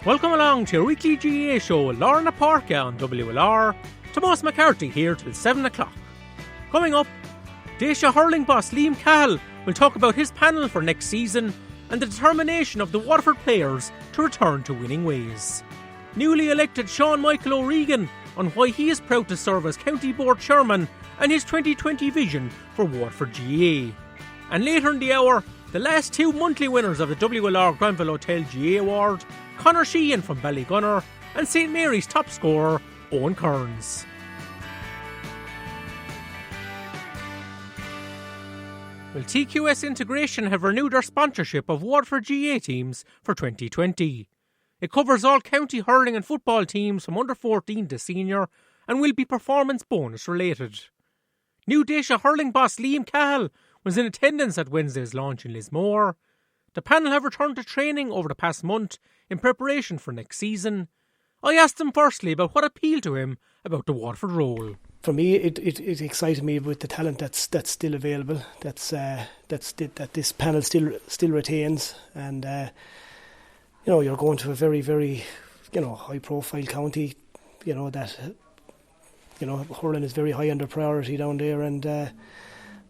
Welcome along to your weekly GAA show with Lorna Parka on WLR. Tomas McCarthy here till 7 o'clock. Coming up, Daisha hurling boss Liam Cahill will talk about his panel for next season and the determination of the Waterford players to return to winning ways. Newly elected Sean Michael O'Regan on why he is proud to serve as County Board Chairman and his 2020 vision for Waterford GAA. And later in the hour, the last two monthly winners of the WLR Granville Hotel GAA Award, Conor Sheehan from Ballygunner and St Mary's top scorer Owen Kearns. Well, TQs Integration have renewed their sponsorship of Waterford GAA teams for 2020. It covers all county hurling and football teams from under 14 to senior and will be performance bonus related. New Daisha hurling boss Liam Cahill was in attendance at Wednesday's launch in Lismore. The panel have returned to training over the past month in preparation for next season. I asked him firstly about what appealed to him about the Waterford role. For me, it excited me with the talent that's still available. That this panel still retains, and you're going to a very, very high profile county. Hurling is very high under priority down there, and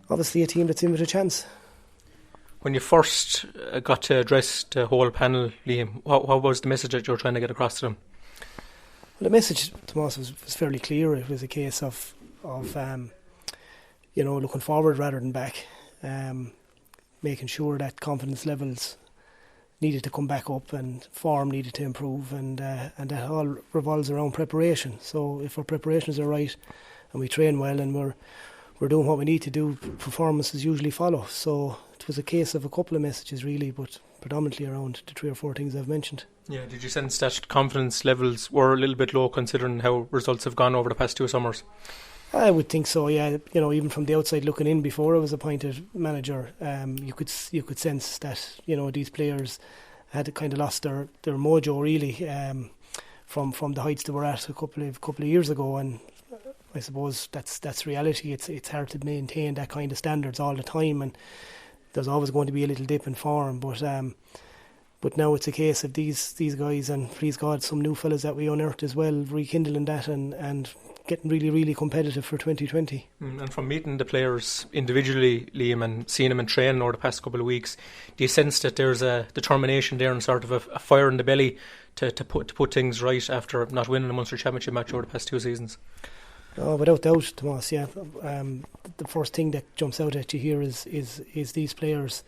obviously a team that's in with a chance. When you first got to address the whole panel, Liam, what was the message that you were trying to get across to them? Well, the message, Tomas, was fairly clear. It was a case of looking forward rather than back, making sure that confidence levels needed to come back up and form needed to improve, and that all revolves around preparation. So if our preparations are right and we train well and we're doing what we need to do, performances usually follow. So it was a case of a couple of messages really, but predominantly around the 3 or 4 things I've mentioned. Yeah, did you sense that confidence levels were a little bit low considering how results have gone over the past 2 summers? I would think so, yeah. Even from the outside looking in before I was appointed manager, you could sense that these players had kind of lost their mojo really from the heights they were at a couple of years ago, and I suppose that's reality. It's hard to maintain that kind of standards all the time, and there's always going to be a little dip in form. But now it's a case of these guys, and please God, some new fellas that we unearthed as well, rekindling that and getting really, really competitive for 2020. And from meeting the players individually, Liam, and seeing them in training over the past couple of weeks, do you sense that there's a determination there and sort of a fire in the belly to put things right after not winning a Munster Championship match over the past 2 seasons? Oh, without doubt, Tomas. Yeah, the first thing that jumps out at you here is these players.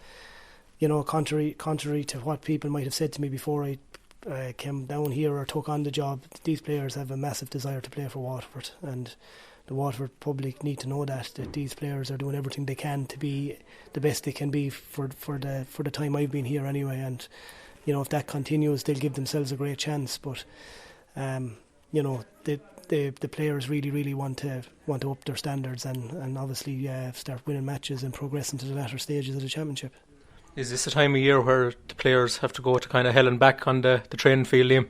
Contrary to what people might have said to me before I came down here or took on the job, these players have a massive desire to play for Waterford, and the Waterford public need to know that these players are doing everything they can to be the best they can be for the time I've been here anyway. And if that continues, they'll give themselves a great chance. But the players really, really want to up their standards and obviously start winning matches and progressing to the latter stages of the championship. Is this a time of year where the players have to go to kind of hell and back on the training field, Liam?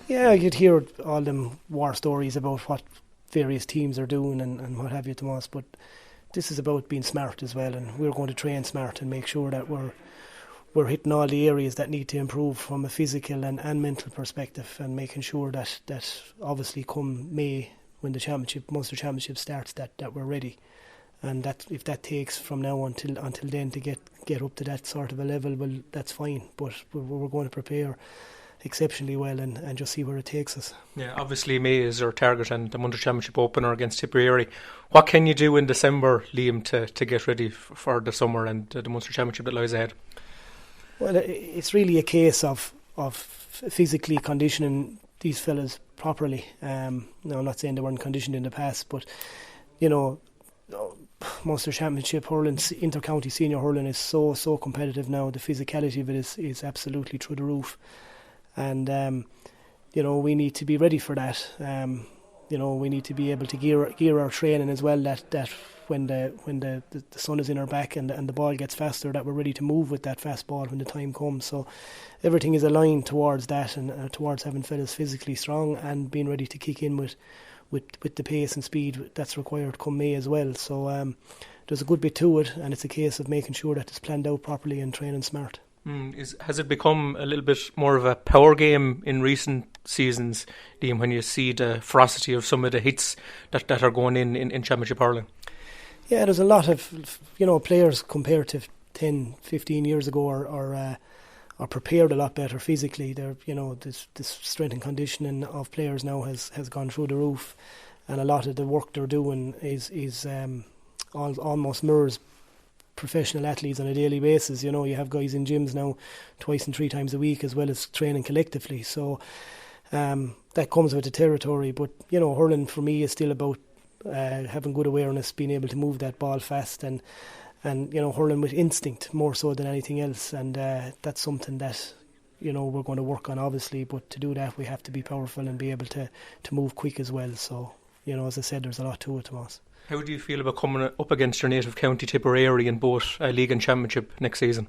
Yeah, you'd hear all them war stories about what various teams are doing and what have you, Tomas, but this is about being smart as well, and we're going to train smart and make sure that we're hitting all the areas that need to improve from a physical and mental perspective, and making sure that obviously come May, when the Munster Championship starts, that we're ready. And that if that takes from now until then to get up to that sort of a level, well, that's fine. But we're going to prepare exceptionally well and just see where it takes us. Yeah, obviously May is our target and the Munster Championship opener against Tipperary. What can you do in December, Liam, to get ready for the summer and the Munster Championship that lies ahead? Well, it's really a case of physically conditioning these fellas properly. I'm not saying they weren't conditioned in the past, but Munster Championship hurling, inter-county senior hurling is so competitive now. The physicality of it is absolutely through the roof, and we need to be ready for that. We need to be able to gear our training as well. That when the sun is in our back and the ball gets faster, that we're ready to move with that fast ball when the time comes. So everything is aligned towards that and towards having fellas physically strong and being ready to kick in with the pace and speed that's required come May as well. So there's a good bit to it, and it's a case of making sure that it's planned out properly and training smart. Has it become a little bit more of a power game in recent seasons, Liam, when you see the ferocity of some of the hits that are going in Championship hurling? Yeah, there's a lot of players compared to 10, 15 years ago are prepared a lot better physically. They're this strength and conditioning of players now has gone through the roof, and a lot of the work they're doing is almost mirrors professional athletes on a daily basis. You have guys in gyms now twice and 3 times a week, as well as training collectively. So that comes with the territory. But hurling for me is still about having good awareness, being able to move that ball fast, and hurling with instinct more so than anything else. And that's something that we're going to work on, obviously. But to do that, we have to be powerful and be able to move quick as well. So as I said, there's a lot to it, Tomas. How do you feel about coming up against your native county Tipperary in both League and Championship next season?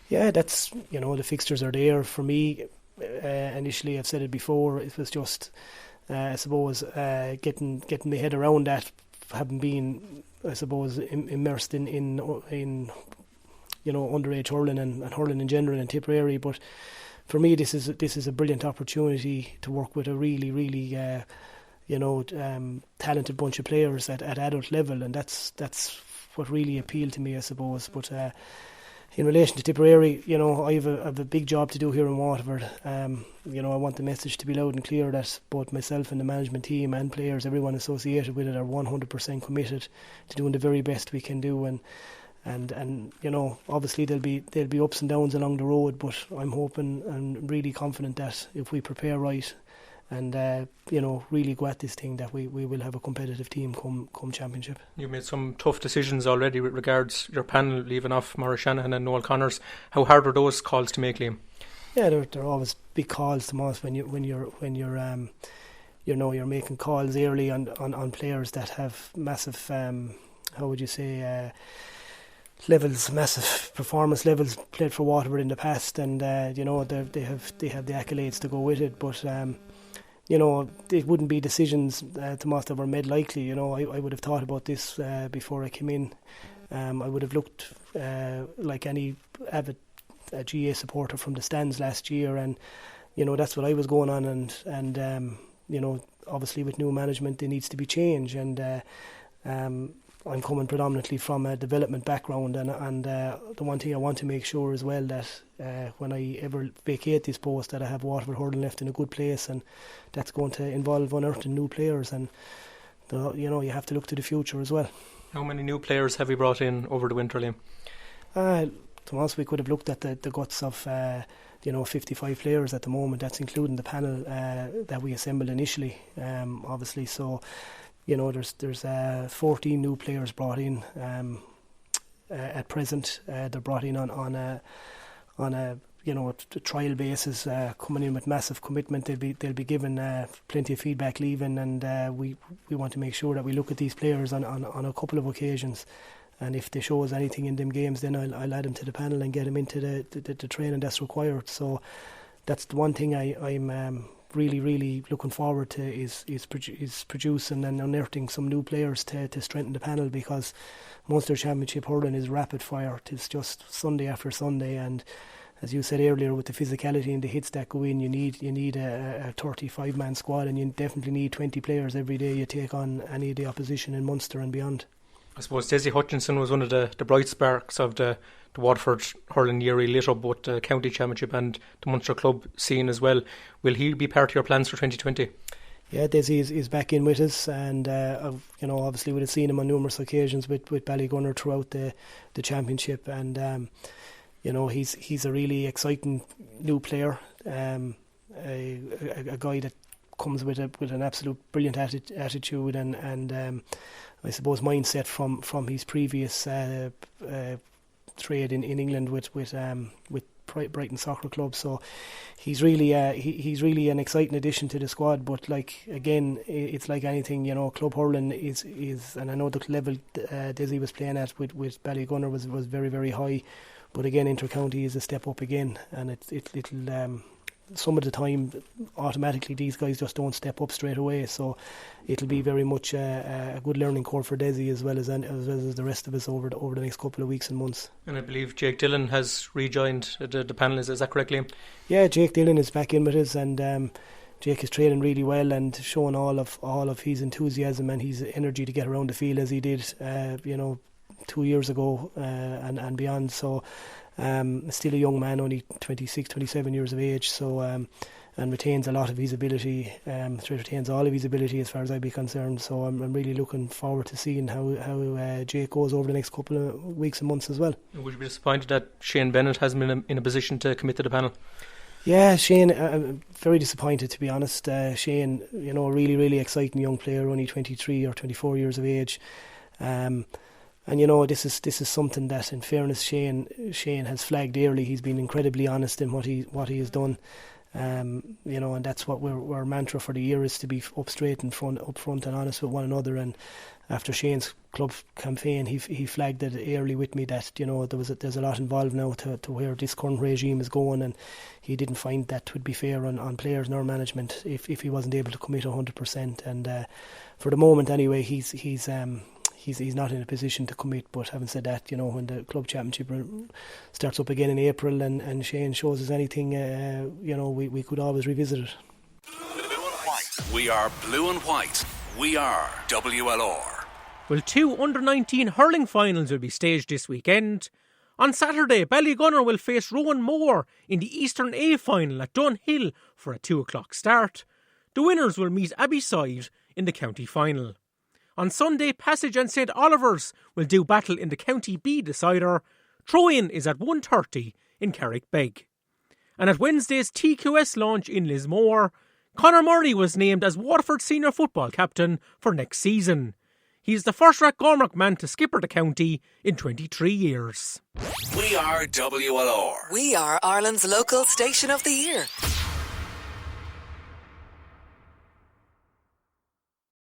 Yeah, that's the fixtures are there for me. Initially, I've said it before, it was just I suppose getting my head around that, having been I suppose immersed in underage hurling and hurling in general in Tipperary. But for me, this is a brilliant opportunity to work with a really talented bunch of players at adult level, and that's what really appealed to me, I suppose. But in relation to Tipperary, I have a big job to do here in Waterford. I want the message to be loud and clear that both myself and the management team and players, everyone associated with it, are 100% committed to doing the very best we can do. And obviously there'll be ups and downs along the road, but I'm hoping and really confident that if we prepare right and really go at this thing, that we will have a competitive team come Championship. You made some tough decisions already with regards your panel, leaving off Maurice Shanahan and Noel Connors. How hard were those calls to make, Liam? Yeah, they're always big calls, Tomas, when you're making calls early on players that have massive levels, massive performance levels, played for Waterford in the past, and they have the accolades to go with it. But it wouldn't be decisions, Tomas, that were made lightly. I would have thought about this before I came in. I would have looked like any avid GA supporter from the stands last year, and that's what I was going on. And obviously with new management, there needs to be change. And I'm coming predominantly from a development background, and the one thing I want to make sure as well that when I ever vacate this post, that I have Waterford hurling left in a good place, and that's going to involve unearthing new players, and you have to look to the future as well. How many new players have you brought in over the winter, Liam? Tomas, we could have looked at the guts of 55 players at the moment. That's including the panel that we assembled initially, obviously. So there's 14 new players brought in at present. They're brought in on a trial basis, coming in with massive commitment. They'll be given plenty of feedback leaving, and we want to make sure that we look at these players on a couple of occasions. And if they show us anything in them games, then I'll add them to the panel and get them into the training that's required. So that's the one thing I'm really looking forward to is producing and unearthing some new players to strengthen the panel, because Munster Championship hurling is rapid fire. It's just Sunday after Sunday, and as you said earlier, with the physicality and the hits that go in, you need a 35-man squad, and you definitely need 20 players every day you take on any of the opposition in Munster and beyond. I suppose Desi Hutchinson was one of the bright sparks of the Waterford hurling year. He lit up both the county championship and the Munster club scene as well. Will he be part of your plans for 2020? Yeah, Desi is back in with us, and obviously we'd have seen him on numerous occasions with Ballygunner throughout the championship, and he's a really exciting new player, a guy that comes with an absolute brilliant attitude and I suppose mindset from his previous trade in England with Brighton Soccer Club. So he's really an exciting addition to the squad. But again, it's like anything, club hurling is, and I know the level Desi was playing at with Ballygunner was very, very high. But again, inter-county is a step up again, and it'll some of the time, automatically these guys just don't step up straight away. So it'll be very much a good learning curve for Desi as well as the rest of us over the next couple of weeks and months. And I believe Jake Dillon has rejoined the panel. Is that correct, Liam? Yeah, Jake Dillon is back in with us, and Jake is training really well and showing all of his enthusiasm and his energy to get around the field as he did, 2 years ago and beyond. So still a young man, only 26, 27 years of age. So and retains a lot of his ability. Retains all of his ability as far as I'd be concerned. So I'm really looking forward to seeing how Jake goes over the next couple of weeks and months as well. Would you be disappointed that Shane Bennett hasn't been in a position to commit to the panel? Yeah, Shane, I'm very disappointed, to be honest. Shane, really, really exciting young player, only 23 or 24 years of age. And this is something that, in fairness, Shane has flagged early. He's been incredibly honest in what he has done. And that's what our mantra for the year is, to be up front and honest with one another. And after Shane's club campaign, he flagged it early with me that there's a lot involved now to where this current regime is going, and he didn't find that would be fair on players nor management if he wasn't able to commit 100%. And for the moment, anyway, he's not in a position to commit. But having said that, when the club championship starts up again in April and Shane shows us anything, we could always revisit it. Blue and white. We are blue and white. We are WLR. Well, 2 under-19 hurling finals will be staged this weekend. On Saturday, Ballygunner will face Rowan Moore in the Eastern A final at Dunhill for a 2 o'clock start. The winners will meet Abbeyside in the county final. On Sunday, Passage and St Oliver's will do battle in the County B decider. Throw-in is at 1:30 in Carrickbeg. And at Wednesday's TQS launch in Lismore, Conor Murray was named as Waterford senior football captain for next season. He is the first Rathgormack man to skipper the county in 23 years. We are WLR. We are Ireland's local station of the year.